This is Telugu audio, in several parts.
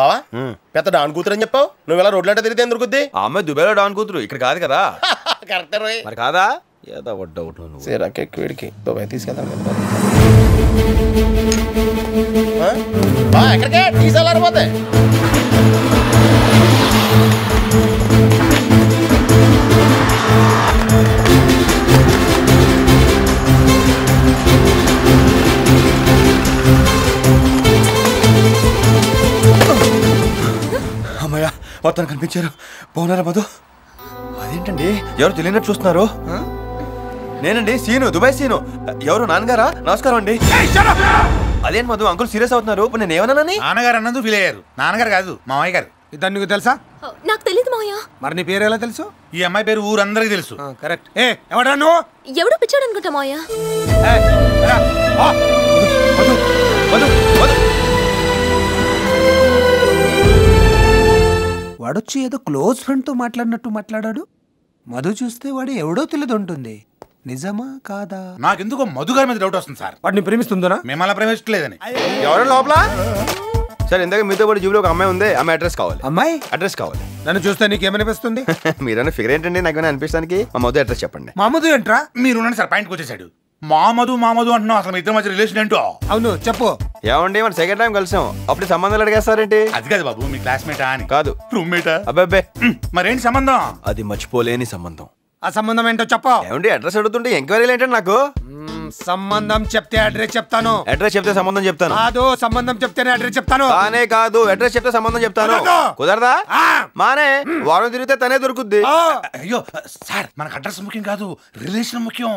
బావా పెద్ద డాన్ కూతురు అని చెప్పావు, నువ్వు ఇలా రోడ్లంటే తిరిగితే ఎందుకు గుద్ది? ఆ అమ్మాయి దుబాయ్లో డాన్ కూతురు, ఇక్కడ కాదు కదా. కరెక్టే రోయ్. మరి కాదా? ఏదో డౌట్ వీడికి దుబాయ్ తీసుకెళ్తాను. ఎక్కడికే తీసుకెళ్ళారిపోతే అమ్మయ్యా మొత్తాన్ని కనిపించారు. బాగున్నారా మధు? అదేంటండి ఎవరు తెలియనట్టు చూస్తున్నారు? నేనండి సీను, దుబాయ్ సీను. ఎవరు నాన్నగారా? నమస్కారం అండి. అదేంటి మధు అంకుల్ సీరియస్ అవుతున్నారు? నేను ఏమన్నానని? నాన్నగారు అన్నందుకు ఫీల్ అయ్యారు. నాన్నగారు కాదు మామయ్య గారు. ఇద్దరు నీకు తెలుసా? నాకు తెలియదు మావయ్య. మరి నీ పేరు ఎలా తెలుసు? ఈ అమ్మాయి పేరు ఊరందరికి తెలుసు. కరెక్ట్. ఎవడా నువ్వు? ఎవడో పిచ్చాడు అనుకుంటా మావయ్య. వాడొచ్చి ఏదో క్లోజ్ ఫ్రెండ్ తో మాట్లాడినట్టు మాట్లాడాడు. మధు చూస్తే వాడు ఎవడో తెలియదు ఉంటుంది. నిజమా కాదా? నాకెందుకో మధు గారి మీద డౌట్ వస్తుంది సార్. వాడిని ప్రేమిస్తుందనా? మిమ్మల్ని ప్రేమించట్లేదని. ఎవరు లోపల? సార్ ఇందాక మీతో పాటు జీబులో ఒక అమ్మాయి ఉంది, ఆమె అడ్రస్ కావాలి. అమ్మాయి అడ్రస్ కావాలి. నన్ను చూస్తే నీకేమనిపిస్తుంది? మీరన్నా ఫిగర్ ఏంటండి నాకు అనిపిస్తానికి? మా మధు అడ్రస్ చెప్పండి. మా మధు ఏంట్రా? మీరు సార్ పాయింట్కి వచ్చేసాడు. మా మధు అంటున్నావు. అసలు మీ ఇద్దరి మధ్య రిలేషన్ ఏంటో? అవును చెప్పు. ఏమండి మన సెకండ్ టైం కలిసాం, అప్పుడు సంబంధాలు అడిగేస్తారేంటి? అది కాదు బాబు, మీ క్లాస్మేటా అని. కాదు, రూమ్మేటా? అబ్బాబ్బే మరేంటి సంబంధం? అది మర్చిపోలేని సంబంధం. ఆ సంబంధం ఏంటో చెప్పు. ఏమండి అడ్రస్ అడుగుతుంటే ఎంక్వైరీలు ఏంటండి నాకు? సంబంధం చెప్తే అడ్రస్ చెప్తాను. అడ్రస్ చెప్తే సంబంధం చెప్తాను. కాదు, సంబంధం చెప్తేనే అడ్రస్ చెప్తాను. తానే కాదు, అడ్రస్ చెప్తే సంబంధం చెప్తాను. కుదరదా? మానే వారం తిరిగితే తనే దొరుకుద్ది. అయ్యో సార్, మనకు అడ్రస్ ముఖ్యం కాదు, రిలేషన్ ముఖ్యం.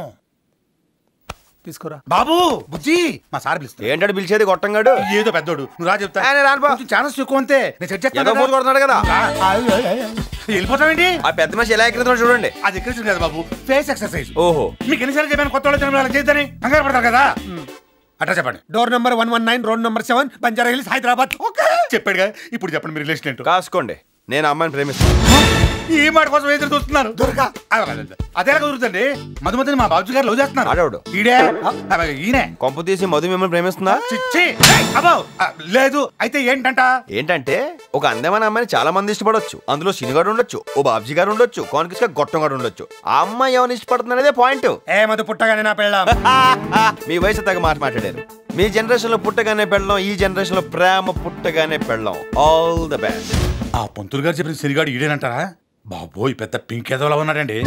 తీసుకురా బాబు. బుజ్జి మా సార్ పిలుస్తా. ఏంటంటే పిలిచేది గొట్టంగాడు? ఏదో పెద్దోడు, నువ్వు రా చెప్తా. ఛానల్స్ ఎక్కువ అంతే, నేను సెట్ చేస్తాను. కొడుతున్నాడు కదా. వెళ్ళిపోతామేంటి? ఆ పెద్ద మనిషి ఎలా ఎక్కడుతున్నాడు చూడండి. అది ఎక్కడ కదా బాబు, ఫేస్ ఎక్సర్సైజ్. ఓహో, మీకు ఎన్నిసార్లు చెప్పాను కొత్త వాళ్ళు చేద్దని? కంగారు పడతారు కదా. అట్లా చెప్పండి. Door number 119, road number 7, Banjara Hills, Hyderabad. చెప్పాడుగా, ఇప్పుడు చెప్పండి మీ రిలేషన్ ఏంటో. కాసుకోండి. నేను అమ్మాయిని ప్రేమిస్తాను. ఈ మాట కోసం ఎదురు చూస్తున్నారు. అదే కుదురుతుంది. మధుమతిని మా బాబు గారు లవ్ చేస్తున్నారు. ఆడవాడు ఈడే ఈయనే. కొంపు తీసి మధు మిమ్మల్ని ప్రేమిస్తుందా? అబ్బో లేదు. అయితే ఏంటంటే ఒక అందమైన అమ్మాయిని చాలా మంది ఇష్టపడొచ్చు. అందులో సినిగాడు ఉండొచ్చు, ఓ బాబ్జీ గారు ఉండొచ్చు, కాన్కిస్ గా గొట్టం గారు ఉండొచ్చు. ఆ అమ్మాయి ఎవరిని ఇష్టపడుతుందనేదే పాయింట్. మధు పుట్టగానే నా పెళ్ళాం. మీ వయసు తగ్గ మాట మాట్లాడారు. మీ జనరేషన్ లో పుట్టగానే పెళ్ళం, ఈ జనరేషన్ లో ప్రేమ పుట్టగానే పెళ్ళం. All the best. ఆ పంతులు గారు చెప్పిన సిరిగాడు ఈడేనంటారా? బాబోయ్ పెద్ద పింక్ ఏదోలా ఉన్నాడండి.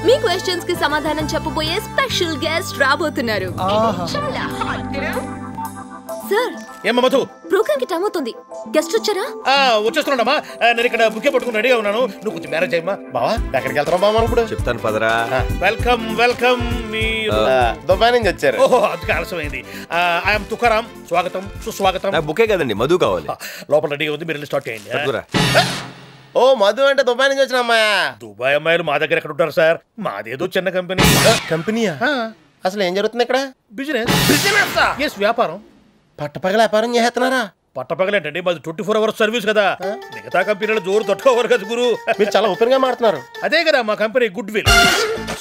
మీ క్వశ్చన్స్ కి సమాధానం చెప్పబోయే స్పెషల్ గెస్ట్ రాబోతున్నారు. సార్ ఏమమ్మా ప్రోగ్రామ్ కి టైం అవుతుంది. గెస్ట్ వచ్చారా? వచ్చేస్తున్నాడమ్మా. నేను ఇక్కడ బుకే పట్టుకుని రెడీగా ఉన్నాను. నువ్వు కొంచెం మ్యారేజ్ అయ్యమ్మా. బావా ఎక్కడికి వెళ్తారా బావా? ఇప్పుడు చెప్తాను పదరా. Welcome welcome. దుబాయ్ నుంచి వచ్చారు. ఓహో అందుకే ఆలస్యమైంది. ఐఎమ్ తుకారాం. స్వాగతం సుస్వాగతం. నాకు బుకే కదండి, మధు కావాలి. లోపల రెడీగా ఉంది, మీరు స్టార్ట్ చేయండి. ఓ మధు అంటే దుబాయ్ నుంచి వచ్చిన అమ్మాయా? దుబాయ్ అమ్మాయిలు మా దగ్గర ఎక్కడ ఉంటారు సార్? మాదేదో చిన్న కంపెనీ. కంపెనీయా? అసలు ఏం జరుగుతుంది ఇక్కడ? బిజినెస్ వ్యాపారం. పట్టపగల వ్యాపారం చేస్తున్నారా? పట్టపగలేంటండి, మాది 24 hours సర్వీస్ కదా. మిగతా కంపెనీల జోరు తట్టుకోవరు కదా గురు. మీరు చాలా ఓపెన్ గా మాట్లాడుతున్నారు. అదే కదా మా కంపెనీ గుడ్ విల్.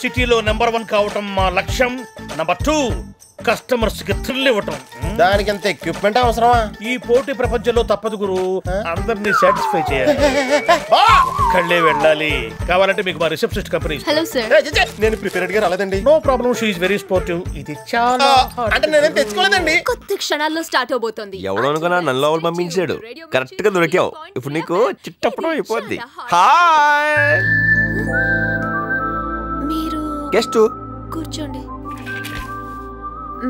సిటీలో నెంబర్ 1 కావటం మా లక్ష్యం. నెంబర్ 2 కస్టమర్స్ కి థ్రిల్ ఇవ్వటం. దానికి ఎంత ఎక్విప్మెంట్ అవసరమా? ఈ పోటీ ప్రపంచంలో తప్పదు గురు, అందరినీ సాటిస్ఫై చేయాలి. కళ్ళే వెళ్ళాలి. కావాలంటే మీకు మా రిసెప్షనిస్ట్ కంపెనీ. Hello sir. నేను ప్రిపేర్డ్ గా రాలేదండి. No problem, she is very sportive. ఇది చాలా అంటే నేనేం తెచ్చుకోలేదండి. కొత్త క్షణాల్లో స్టార్ట్ అవబోతోంది. ఎవడో అనుకున్నా నన్ను లోపల పంపించాడు. కరెక్ట్ గా దొరికావు. ఇప్పుడు నీకు చిట్టప్పడం అయిపోద్ది. హాయ్ మీరు గెస్ట్ కూర్చోండి.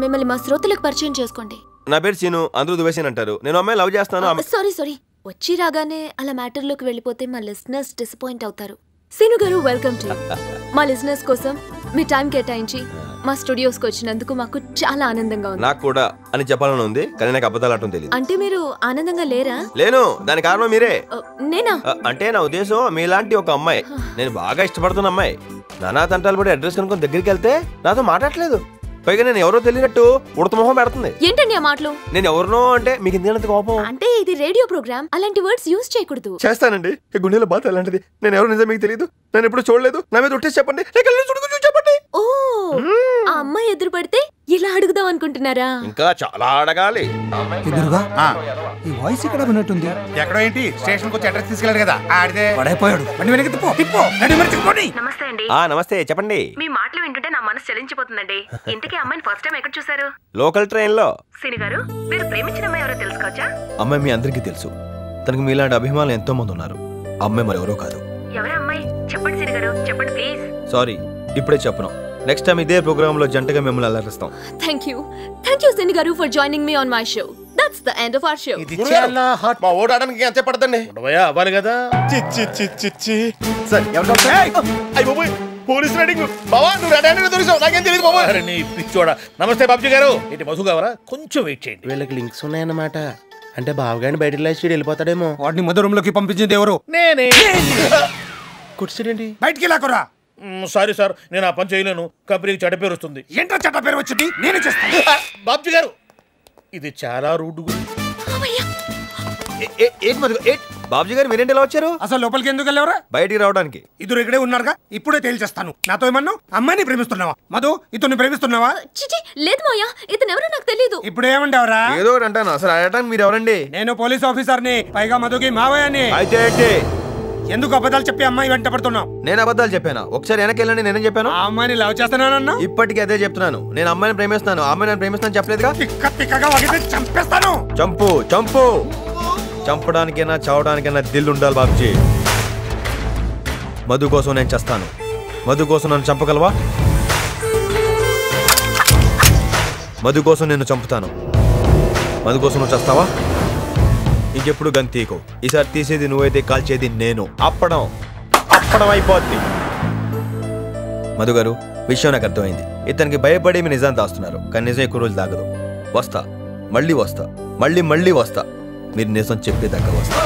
మిమ్మల్ని మా శ్రోతలకు పరిచయం చేసుకోండి. నా పేరు సీను, అందరూ దుబాయ్ సీన్ అంటారు. నేను అమ్మాయి లవ్ చేస్తాను. సారీ వచ్చి రాగానే అలా మ్యాటర్ లోకి వెళ్ళిపోతే మా లిసనర్స్ డిసప్పాయింట్ అవుతారు. సీను గారు వెల్కమ్ టు. మా లిసనర్స్ కోసం మీ టైం కేటాయించి మా స్టూడియోస్ కి వచ్చినందుకు మాకు చాలా ఆనందంగా ఉంది. నాకు కూడా అని చెప్పాలని ఉంది, కానీ నాకు అబద్ధాలు ఆడటం తెలియదు. అంటే మీరు ఆనందంగా లేరా? లేను, దాని కారణం మీరే. నేనా? అంటే నా ఉద్దేశం మీలాంటి ఒక అమ్మాయి, నేను బాగా ఇష్టపడుతున్న అమ్మాయి, నానా తంటాలు పడి అడ్రస్ కనుక్కొని దగ్గరికి వెళ్తే నాతో మాట్లాడలేదు. పైగా నేను ఎవరో తెలియనట్టు ఉడతమొహం పెడుతుంది. ఏంటండి ఆ మాటలు? నేను ఎవరినో అంటే మీకు ఎందుకంత కోపం? అంటే ఇది రేడియో ప్రోగ్రామ్, అలాంటి వర్డ్స్ యూజ్ చేయకూడదు. చేస్తానండి, ఈ గుండెల బాధ అలాంటిది. నేను ఎవరు నిజం మీకు తెలియదు, నేను ఎప్పుడు చూడలేదు. నా మీద ఒట్టేసి చెప్పండి, చెప్పండి. ఓ ఆ అమ్మాయి ఎదురు పడితే ఇలా అడుగుదాం అనుకుంటున్నారా? ఇంకా చాలా అడగాలి. ఎదురుగా ఈ వాయిస్ ఇక్కడ విన్నట్టుంది. ఎక్కడో ఏంటి స్టేషన్ కి వచ్చి అడ్రస్ తీసుకెళ్ళాడు కదా ఆడితే పడైపోయాడు. బండి వెనక్కి తిప్పో తిప్పో. రండి మరి తిప్పుకోండి. నమస్తే అండి. నమస్తే చెప్పండి. మీ మాటలు వింటుంటే నా మనసు చలించిపోతుందండి. ఇంతకీ అమ్మాయిని ఫస్ట్ టైం ఎక్కడ చూసారు? లోకల్ ట్రైన్ లో. సీని గారు, మీరు ప్రేమించిన అమ్మాయి ఎవరో తెలుసుకోవచ్చా? అమ్మాయి మీ అందరికీ తెలుసు. తనకు మీలాంటి అభిమానులు ఎంతో మంది ఉన్నారు. అమ్మాయి మరెవరో కాదు. ఎవరా అమ్మాయి? చెప్పండి సీని గారు, చెప్పండి ప్లీజ్. సారీ, ఇప్పుడే చెప్పను. నెక్స్ట్ టైం ఇదే ప్రోగ్రామ్ లో జంటగా మిమ్మల్ని అలరిస్తాం. థ్యాంక్ యూ సిని గారు for joining me on my show. That's the end of our show. ఇది చాలా హాట్. మా ఓడడానికి ఎంత పడుతుంది? ఉండవయ్యా, అవ్వాలి కదా. సార్ ఎవరు అయ్యి బాబోయ్, పోలీస్ రైడింగ్. బావా నువ్వు రెడ్ హ్యాండెడ్ దొరికావు, నాకేం తెలియదు బాబా. అరే నీ పిచ్చోడా. నమస్తే బాబ్జీ గారు. ఏంటి మధు కావరా? కొంచెం వెయిట్ చేయండి. వీళ్ళకి లింక్స్ ఉన్నాయన్నమాట. అంటే బావగాడిని బయటకు లేచి వెళ్ళిపోతాడేమో. వాడిని మధు రూమ్ లోకి పంపించింది ఎవరు? నేనే. కుర్చీడేంటి? బయటికి లాకురా. సారీ సార్, నేను ఆ పని చేయలేను. కంపెనీకి చెడ్డ పేరు వస్తుంది. ఏంటో చెడ్డ పేరు వచ్చింది? నేను చేస్తాను. బాబ్జీ గారు, ఇది చాలా రూడ్. బాబుజీ గారు మీరేంటి ఎలా వచ్చారు? అసలు లోపలికి ఎందుకు వెళ్ళేవరా? బయటికి రావడానికి. ఇద్దరు ఇక్కడే ఉన్నారుగా, ఇప్పుడే తేల్చేస్తాను. నాతో ఏమన్నా అమ్మాయిని ప్రేమిస్తున్నావా? మధు ఇతన్ని ప్రేమిస్తున్నావా? చిచి లేదు మాయా, ఇతను ఎవరో నాకు తెలియదు. ఇప్పుడు ఏమంటావరా? ఏదో ఒకటి అంటాను. అసలు అడగటానికి మీరు ఎవరండి? నేను పోలీస్ ఆఫీసర్ని, పైగా మధుకి మావయ్యని. అయితే ఏంటి? ఎందుకు అబద్ధాలు చెప్పి అమ్మాయి వెంట పడుతున్నావు? నేను అబద్ధాలు చెప్పానా? ఒకసారి వెనక్కి వెళ్ళండి. నేనేం చెప్పాను? ఆ అమ్మాయిని లవ్ చేస్తున్నానన్నా. ఇప్పటికీ అదే చెప్తున్నాను. నేను అమ్మాయిని ప్రేమిస్తున్నాను. అమ్మాయిని ప్రేమిస్తాను చెప్పలేదుగా. తిక్కగా వాగితే చంపేస్తాను. చంపు చంపు. చంపడానికైనా చావడానికైనా దిల్ ఉండాలి బాబుజీ. మధు కోసం నేను చేస్తాను. మధు కోసం నన్ను చంపగలవా? మధు కోసం నేను చంపుతాను. మధు కోసం నువ్వు చేస్తావా? ఇంకెప్పుడు గన్ తీకో. ఈసారి తీసేది నువ్వైతే కాల్చేది నేను. అప్పడం అయిపోద్ది. మధు గారు, విషయం నాకు అర్థమైంది. ఇతనికి భయపడి మీ నిజాన్ని దాస్తున్నారు. కానీ నిజం ఎక్కువ రోజులు దాగదు. వస్తా, మళ్ళీ వస్తా, మళ్ళీ వస్తా. మీరు నిజం చెప్పేదాకా వస్తా.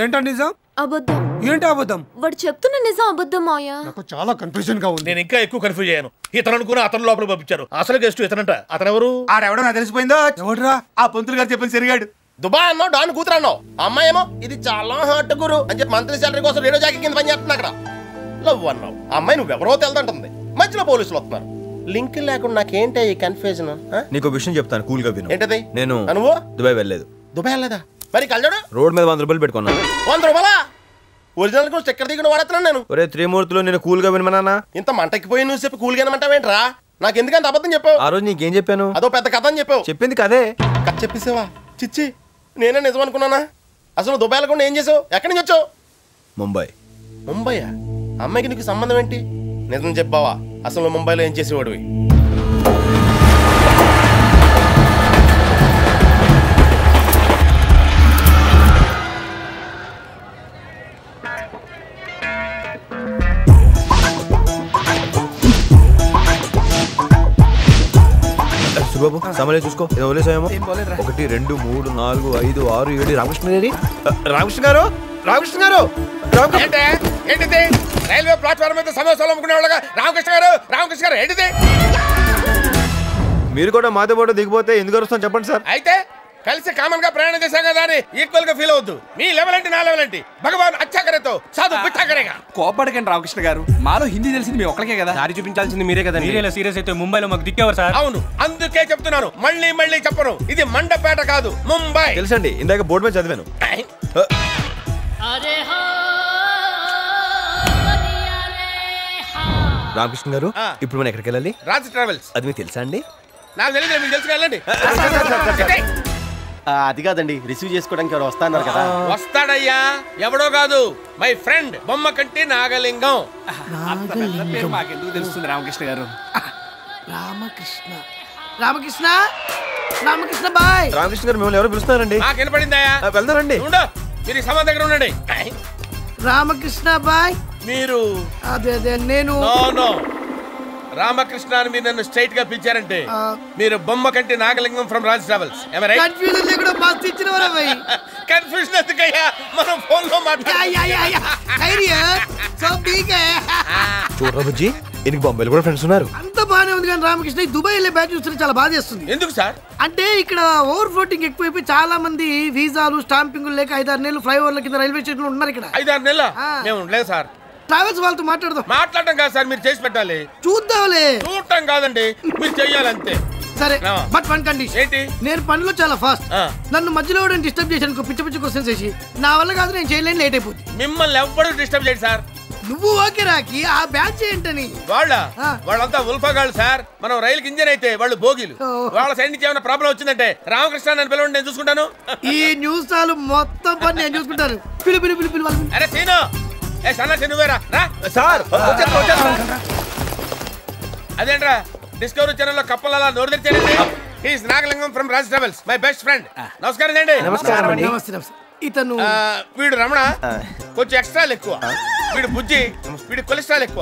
ఏంటో నిజం? అబద్ధం. ఏంటి అబద్ధం? వాడు చెప్తున్న నిజం అబద్ధం మాయా. నాకు చాలా కన్ఫ్యూజన్ గా ఉంది. నేను ఇంకా ఎక్కువ కన్ఫ్యూజ్ అయ్యాను. ఇతను అనుకుని అతను లోపల పంపించారు. అసలు గెస్ట్ ఇతనంట. అతనెవరు? ఆడెవడో నాకు తెలిసిపోయిందో. ఎవడ్రా? ఆ పంతులు గారు చెప్పిన సరిగాడు. దుబాయ్ అన్నావు, డాన్ కూతురు అన్నావు. అమ్మాయి ఏమో ఇది చాలా హాట్ గురు అని చెప్పి మంత్లీ శాలరీ కోసం రేడియో జాకీ కింద పని చేస్తున్నా అక్కడ. లవ్ అన్నావు. అమ్మాయి నువ్వెవరో తెలదంటుంది. మధ్యలో పోలీసులు వస్తున్నారు. లింక్ లేకుండా నాకేంటి ఈ కన్ఫ్యూజన్? నీకు విషయం చెప్తాను, కూల్ గా విను. ఏంటది? నేను నువ్వు దుబాయ్ వెళ్ళలేదు. దుబాయ్ వెళ్ళలేదా? మరి కలజోడు రోడ్ మీద 100 రూపాయలు పెట్టుకున్నాను. 100 రూపాయలా? ఒరిజినల్ కూడా స్టిక్కర్ దిగిన వాడుతున్నాను నేను. ఒరే త్రిమూర్తిలో నేను కూల్ గా వినమన్నా. ఇంత మంటకిపోయి నువ్వు చెప్పి కూల్ గానమంటావేంట్రా? నాకు ఎందుకంత అబద్ధం చెప్పావు? ఆ రోజు నీకేం చెప్పాను? అదో పెద్ద కథ అని చెప్పావు. చెప్పింది కదే. కథ చెప్పేసావా? చిచ్చి, నేనే నిజం అనుకున్నానా? అసలు దుబాయ్ వెళ్ళకుండా ఏం చేసావు? ఎక్కడి నుంచి వచ్చావు? ముంబైయా? అమ్మాయికి నీకు సంబంధం ఏంటి? నిజం చెప్పావా? అసలు ముంబైలో ఏం చేసేవాడివి? బాబు సమలే చూసుకో. ఏదో వదిలేసాయేమో. 1 2 3 4 5 6 7 రామకృష్ణ గారు. ఏంటిది? రైల్వే ప్లాట్ఫామ్ మీద సమోసాలు అమ్ముకునే వాళ్ళగా రామకృష్ణ గారు ఏంటిది? మీరు కూడా మాతో పాటు దిగిపోతే ఎందుకు వస్తాను చెప్పండి సార్. అయితే కలిసి కామన్ గా ప్రయాణం చేశాం కదా అని ఈక్వల్ గా ఫీల్ అవద్దు. మీ లెవెల్ అంటే నా లెవెల్ ఏంటి? భగవాన్ అచ్చాకరేతో సాధు పిచ్చాకరేగా. కోపడకండి రామకృష్ణ గారు. మాలో హిందీ తెలిసింది మీ ఒక్కరికే కదా. దారి చూపించాల్సింది మీరే కదా. మీరేలా సీరియస్ అయితే ముంబైలో మాకు దిక్కేవారు సార్. అవును, అందుకే చెప్తున్నాను. మళ్ళీ చెప్పను. ఇది మండపేట కాదు, ముంబై. తెలుసండి, ఇందాక బోర్డు మీద చదివాను. రామకృష్ణ గారు, ఇప్పుడు మనం ఎక్కడికి వెళ్ళాలి? రాజ్ ట్రావెల్స్. అది మీకు తెలుసా అండి? నాకు తెలియదు, మీకు తెలుసు వెళ్ళండి. అది కాదండి, రిసీవ్ చేసుకోవడానికి ఎవరు వస్తున్నారు కదా. వస్తాడయ్యా, ఎవడో కాదు, మై ఫ్రెండ్ బొమ్మకంటి నాగలింగం. మాకెందుకు తెలుస్తుంది రామకృష్ణ గారు? రామకృష్ణ బాయ్. రామకృష్ణ గారు మిమ్మల్ని ఎవరు పిలుస్తున్నారండి? నాకు వినపడిందయ్యా. వెళ్తారండి. మీరు ఈ సమాధి దగ్గర ఉండండి. రామకృష్ణ బాయ్. మీరు అదే నేను. నో రామకృష్ణ అని మీరు నన్ను స్ట్రైట్ గా పిలిచారంటే మీరు బొమ్మ కంటి Nagalingam from Raj travels. Confusion లేకుండా మస్తు ఇచ్చినవరా భయ్. కన్ఫ్యూజన్ ఎందుకయ్యా, మనం ఫోన్ లో చూడరా బుజ్జి, ఈయనకి బొంబాయిలో కూడా ఫ్రెండ్స్ ఉన్నారు. అంత బానే ఉంది కానీ రామకృష్ణ ఈ దుబాయ్ వెళ్ళే బ్యాచ్ చూస్తే చాలా బాధేస్తుంది. ఎందుకు సార్? అంటే ఇక్కడ ఓవర్ ఫ్లోటింగ్ ఎక్కువైపోయి చాలా మంది వీసాలు స్టాంపింగ్ లేక 5-6 నెలలు ఫ్లైఓవర్ల కింద రైల్వే స్టేషన్ ఉన్నారు. ఇక్కడ 5-6 నెలల మేము ఉండలేదు సార్. ట్రావెల్స్ వాళ్ళతో మాట్లాడదాం. మాట్లాడటం కాదు సార్, మీరు చేసి పెట్టాలి. చూద్దాంలే. చూడటం కాదండి, మీరు చెయ్యాలంతే. సరే బట్ వన్ కండిషన్. ఏంటి? నేను పనిలో చాలా ఫాస్ట్. నన్ను మధ్యలో డిస్టర్బ్ చేశాను పిచ్చి పిచ్చి క్వశ్చన్స్ వేసి నా వల్ల కాదు, నేను చేయలేని, లేట్ అయిపోతుంది. మిమ్మల్ని ఎవ్వడూ డిస్టర్బ్ చేయడు సార్. నువ్వు ఓకే రాకి ఆ బ్యాచ్ ఏంటని? వాళ్ళంతా ఉల్ఫాగాళ్ళు సార్. మనం రైలుకి ఇంజన్ అయితే వాళ్ళు భోగిలు. వాళ్ళ సైడ్ నుంచి ఏమైనా ప్రాబ్లం వచ్చిందంటే రామకృష్ణ నన్ను పిలవండి, నేను చూసుకుంటాను. ఈ న్యూస్ చాలు, మొత్తం పని నేను చూసుకుంటాను. పిలు పిలు పిలు పిలు. అరే సీను, ఏ సన్నా నువ్వేరా సార్. అదేంట్రా డిస్కవరీ ఛానల్ లో కప్పల నోరు తెరిచారండి. He's Nagalingam from Raj Travels, my best friend. నమస్కారం అండి. నమస్తే. ఇతను వీడు రమణ, కొంచెం ఎక్స్ట్రాలు ఎక్కువ. వీడు బుజ్జి, వీడు కొలెస్ట్రాల్ ఎక్కువ.